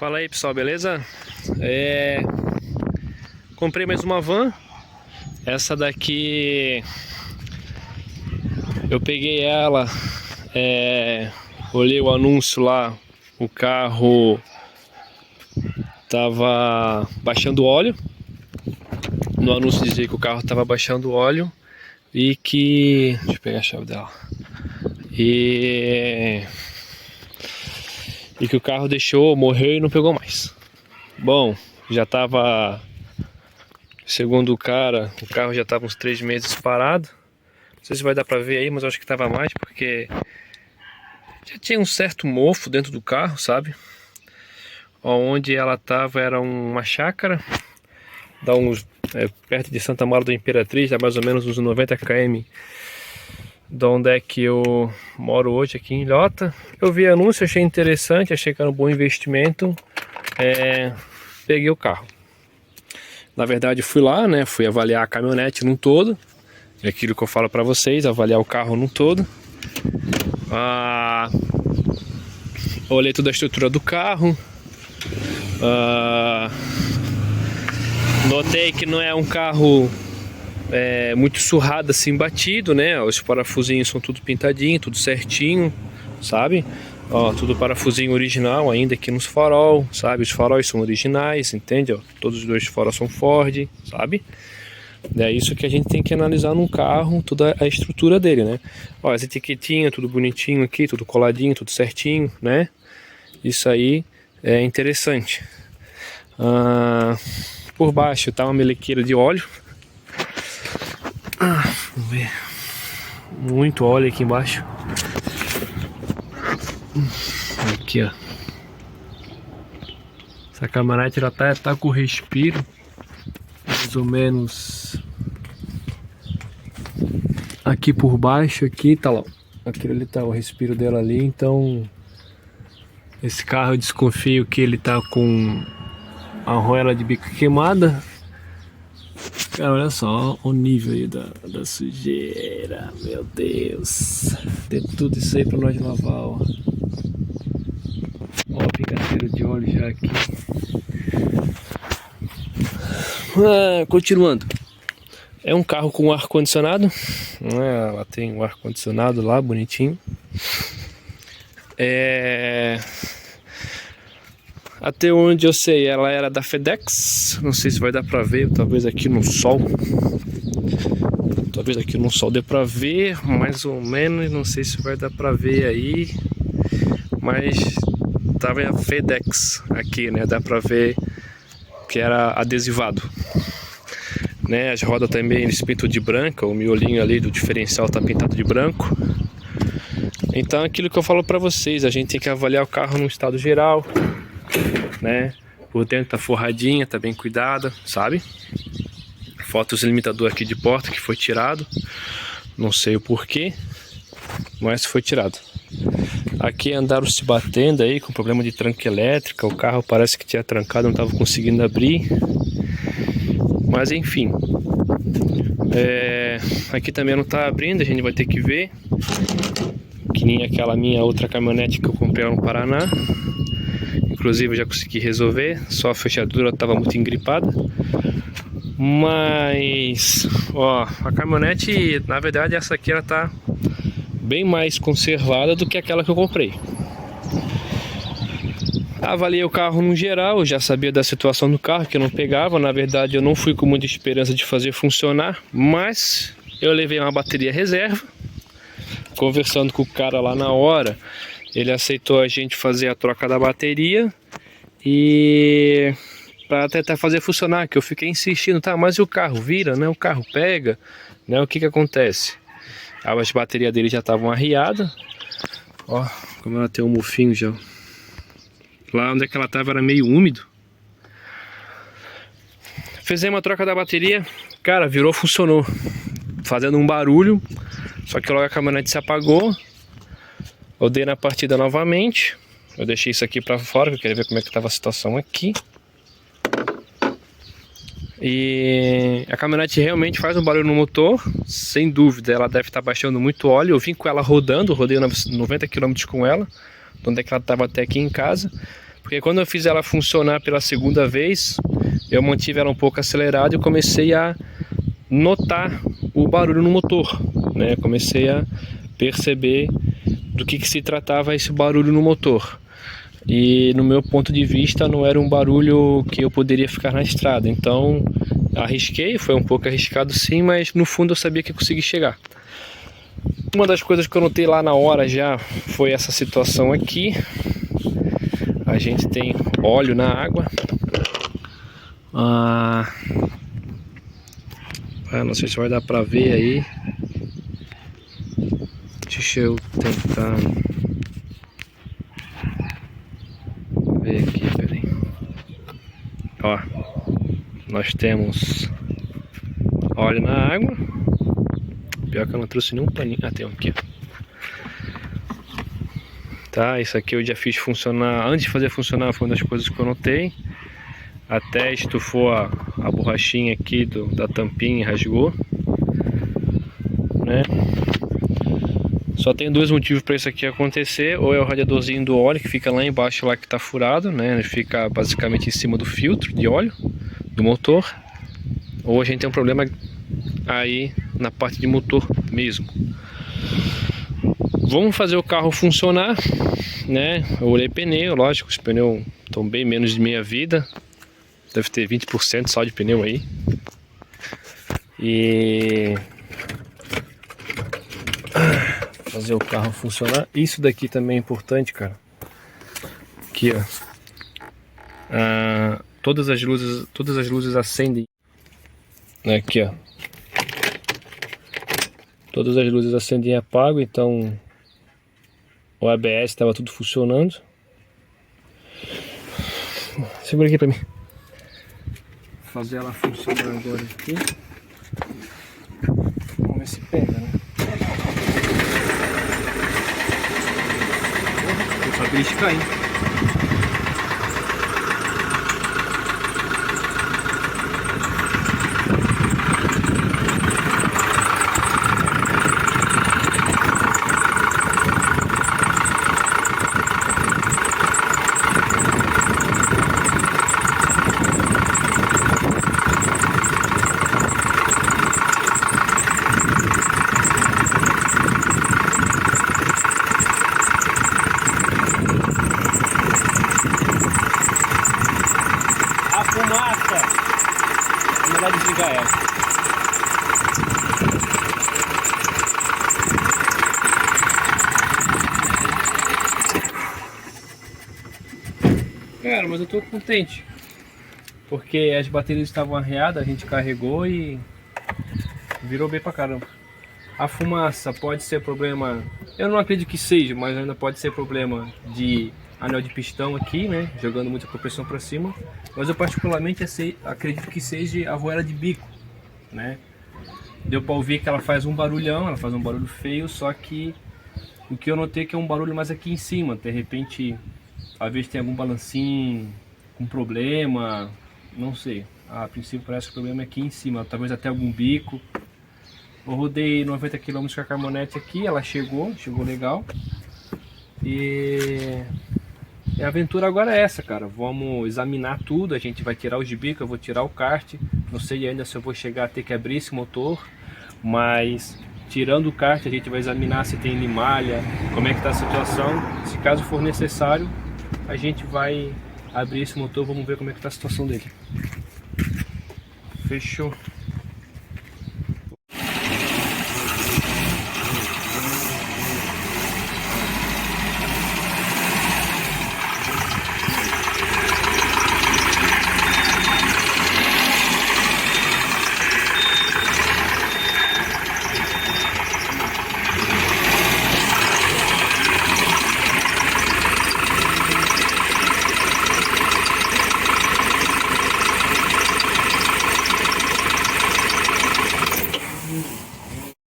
Fala aí, pessoal, beleza? Comprei mais uma van. Essa daqui eu peguei ela, olhei o anúncio lá, o carro tava baixando óleo. No anúncio dizia que o carro tava baixando óleo e que... deixa eu pegar a chave dela. E que o carro morreu e não pegou mais. Bom, já tava, segundo o cara, o carro já tava uns 3 meses parado. Não sei se vai dar pra ver aí, mas eu acho que tava mais, porque já tinha um certo mofo dentro do carro, sabe? Onde ela tava era uma chácara, dá uns perto de Santa Maria da Imperatriz, dá mais ou menos uns 90 km de onde é que eu moro hoje, aqui em Ilhota. Eu vi anúncio, achei interessante, achei que era um bom investimento, peguei o carro. Na verdade fui lá, né, fui avaliar a caminhonete num todo, é aquilo que eu falo para vocês, avaliar o carro num todo. Olhei toda a estrutura do carro, notei que não é um carro muito surrado assim, batido, né? Os parafusinhos são tudo pintadinho, tudo certinho, sabe? Ó, tudo parafusinho original ainda aqui nos farol, sabe? Os faróis são originais, entende? Ó, todos os dois faróis são Ford, sabe? É isso que a gente tem que analisar num carro, toda a estrutura dele, né? Ó, as etiquetinhas, tudo bonitinho aqui, tudo coladinho, tudo certinho, né? Isso aí é interessante. Por baixo tá uma melequeira de óleo. Vamos ver. Muito óleo aqui embaixo. Aqui, ó. Essa caminhonete ela tá com respiro mais ou menos aqui por baixo, aqui tá lá. Aquele ali tá o respiro dela ali, então esse carro eu desconfio que ele tá com a arruela de bico queimada. Cara, olha só o nível aí da sujeira, meu Deus. Tem tudo isso aí pra nós lavar, ó. Ó, picadeiro de óleo já aqui. Continuando. É um carro com ar-condicionado, né? Ela tem um ar-condicionado lá, bonitinho. Até onde eu sei, ela era da FedEx. Não sei se vai dar pra ver, talvez aqui no sol. Talvez aqui no sol dê pra ver, mais ou menos. Não sei se vai dar pra ver aí. Mas tava a FedEx aqui, né? Dá pra ver que era adesivado. Né? As rodas também eles pintam de branca. O miolinho ali do diferencial tá pintado de branco. Então aquilo que eu falo pra vocês, a gente tem que avaliar o carro no estado geral, né? Por dentro tá forradinha, tá bem cuidada, sabe? Falta os limitadores aqui de porta que foi tirado, não sei o porquê, mas foi tirado. Aqui andaram se batendo aí com problema de tranca elétrica, o carro parece que tinha trancado, não tava conseguindo abrir, mas enfim. Aqui também não tá abrindo, a gente vai ter que ver, que nem aquela minha outra caminhonete que eu comprei lá no Paraná. Inclusive eu já consegui resolver, só a fechadura estava muito engripada. Mas, ó, a caminhonete, na verdade essa aqui ela tá bem mais conservada do que aquela que eu comprei. Avaliei o carro no geral, eu já sabia da situação do carro, que eu não pegava. Na verdade eu não fui com muita esperança de fazer funcionar, mas eu levei uma bateria reserva. Conversando com o cara lá na hora, ele aceitou a gente fazer a troca da bateria e para tentar fazer funcionar, que eu fiquei insistindo, tá, mas e o carro vira, né? O carro pega, né? O que que acontece? As baterias dele já estavam arriadas, ó, como ela tem um mofinho já. Lá onde é que ela tava era meio úmido. Fizemos a troca da bateria, cara, virou, funcionou, fazendo um barulho, só que logo a caminhonete se apagou. Eu dei na partida novamente. Eu deixei isso aqui pra fora, que eu queria ver como é que tava a situação aqui. E a caminhonete realmente faz um barulho no motor, sem dúvida, ela deve estar baixando muito óleo. Eu vim com ela rodando, rodei 90 km com ela, de onde é que ela estava até aqui em casa. Porque quando eu fiz ela funcionar pela segunda vez, eu mantive ela um pouco acelerada e comecei a notar o barulho no motor, né? Comecei a perceber do que se tratava esse barulho no motor. E no meu ponto de vista não era um barulho que eu poderia ficar na estrada. Então arrisquei, foi um pouco arriscado sim, mas no fundo eu sabia que ia conseguir chegar. Uma das coisas que eu notei lá na hora já foi essa situação aqui. A gente tem óleo na água. Não sei se vai dar pra ver aí. Deixa eu tentar ver aqui, peraí. Ó, nós temos óleo na água. Pior que eu não trouxe nenhum paninho. Ah, tem um aqui. Tá, isso aqui eu já fiz funcionar. Antes de fazer funcionar foi uma das coisas que eu notei. Até estufou a borrachinha aqui da tampinha e rasgou, né? Só tem dois motivos para isso aqui acontecer. Ou é o radiadorzinho do óleo que fica lá embaixo, lá que está furado, né? Ele fica basicamente em cima do filtro de óleo do motor. Ou a gente tem um problema aí na parte de motor mesmo. Vamos fazer o carro funcionar, né? Eu olhei pneu, lógico, os pneus estão bem menos de meia vida. Deve ter 20% só de pneu aí. E fazer o carro funcionar. Isso daqui também é importante, cara. Aqui, ó. Todas as luzes acendem. Aqui, ó. Todas as luzes acendem e apagam, então o ABS estava tudo funcionando. Segura aqui pra mim. Vou fazer ela funcionar agora aqui. Vamos ver se pega, né? Eu só beliscar, hein? É melhor desligar ela. Cara, mas eu tô contente. Porque as baterias estavam arreadas, a gente carregou e virou bem pra caramba. A fumaça pode ser problema, eu não acredito que seja, mas ainda pode ser problema de anel de pistão aqui, né? Jogando muita compressão para cima. Mas eu particularmente acredito que seja a voela de bico, né? Deu para ouvir que ela faz um barulhão, ela faz um barulho feio, só que o que eu notei que é um barulho mais aqui em cima. De repente, às vezes tem algum balancinho com problema, não sei. A princípio parece que o problema é aqui em cima, talvez até algum bico. Eu rodei 90 km com a caminhonete aqui, ela chegou legal. E a aventura agora é essa, cara. Vamos examinar tudo, a gente vai tirar os de bico, eu vou tirar o kart. Não sei ainda se eu vou chegar a ter que abrir esse motor, mas tirando o kart a gente vai examinar se tem limalha, como é que está a situação. Se caso for necessário, a gente vai abrir esse motor, vamos ver como é que está a situação dele. Fechou.